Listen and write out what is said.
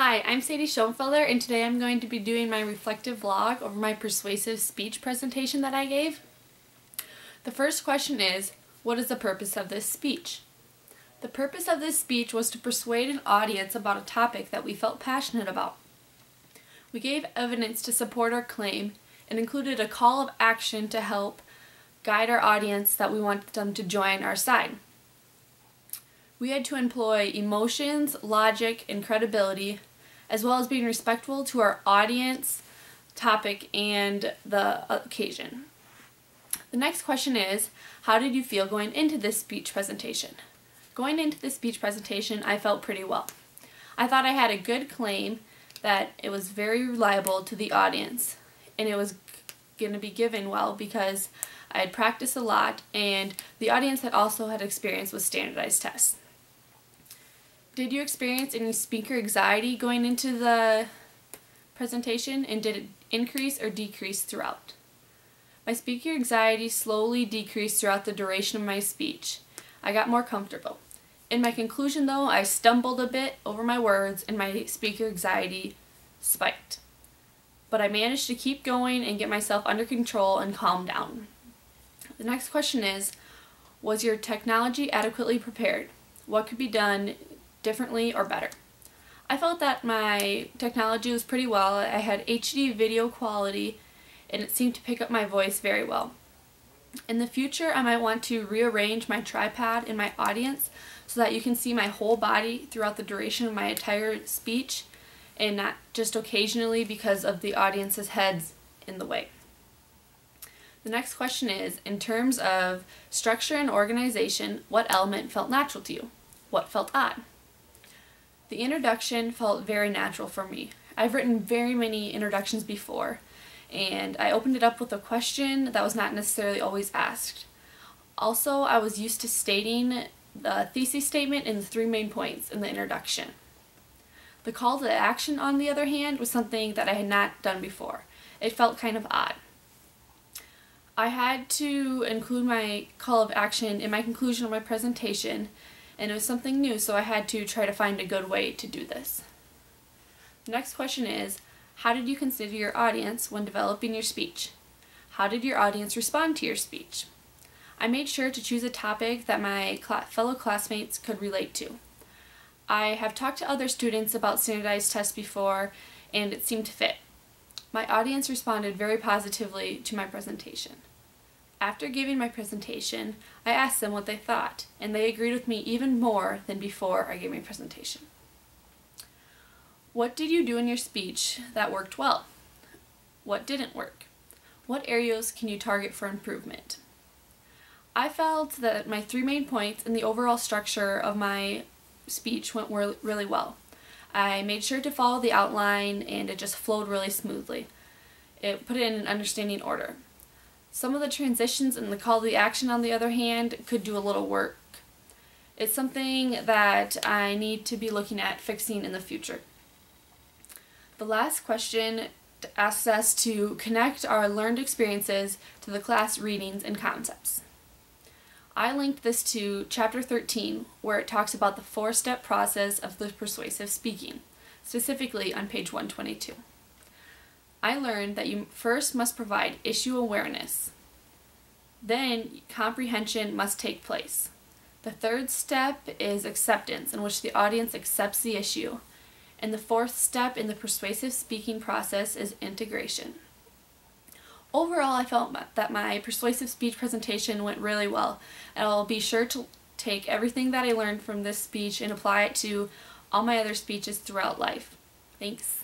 Hi, I'm Sadie Schoenfelder, and today I'm going to be doing my reflective vlog over my persuasive speech presentation that I gave. The first question is, what is the purpose of this speech? The purpose of this speech was to persuade an audience about a topic that we felt passionate about. We gave evidence to support our claim and included a call of action to help guide our audience that we wanted them to join our side. We had to employ emotions, logic, and credibility, as well as being respectful to our audience, topic, and the occasion. The next question is, how did you feel going into this speech presentation? Going into this speech presentation, I felt pretty well. I thought I had a good claim, that it was very reliable to the audience, and it was going to be given well because I had practiced a lot, and the audience had also had experience with standardized tests. Did you experience any speaker anxiety going into the presentation, and did it increase or decrease throughout? My speaker anxiety slowly decreased throughout the duration of my speech. I got more comfortable. In my conclusion though, I stumbled a bit over my words and my speaker anxiety spiked. But I managed to keep going and get myself under control and calm down. The next question is, was your technology adequately prepared? What could be done differently or better? I felt that my technology was pretty well. I had HD video quality and it seemed to pick up my voice very well. In the future, I might want to rearrange my tripod in my audience so that you can see my whole body throughout the duration of my entire speech and not just occasionally because of the audience's heads in the way. The next question is, in terms of structure and organization, what element felt natural to you? What felt odd? The introduction felt very natural for me. I've written very many introductions before, and I opened it up with a question that was not necessarily always asked. Also, I was used to stating the thesis statement and the 3 main points in the introduction. The call to action, on the other hand, was something that I had not done before. It felt kind of odd. I had to include my call of action in my conclusion of my presentation, and it was something new, so I had to try to find a good way to do this. The next question is, how did you consider your audience when developing your speech? How did your audience respond to your speech? I made sure to choose a topic that my fellow classmates could relate to. I have talked to other students about standardized tests before, and it seemed to fit. My audience responded very positively to my presentation. After giving my presentation, I asked them what they thought, and they agreed with me even more than before I gave my presentation. What did you do in your speech that worked well? What didn't work? What areas can you target for improvement? I felt that my 3 main points and the overall structure of my speech went really well. I made sure to follow the outline and it just flowed really smoothly. It put it in an understanding order. Some of the transitions and the call to action, on the other hand, could do a little work. It's something that I need to be looking at fixing in the future. The last question asks us to connect our learned experiences to the class readings and concepts. I linked this to chapter 13, where it talks about the 4-step process of the persuasive speaking, specifically on page 122. I learned that you first must provide issue awareness. Then comprehension must take place. The 3rd step is acceptance, in which the audience accepts the issue. And the 4th step in the persuasive speaking process is integration. Overall, I felt that my persuasive speech presentation went really well, and I'll be sure to take everything that I learned from this speech and apply it to all my other speeches throughout life. Thanks.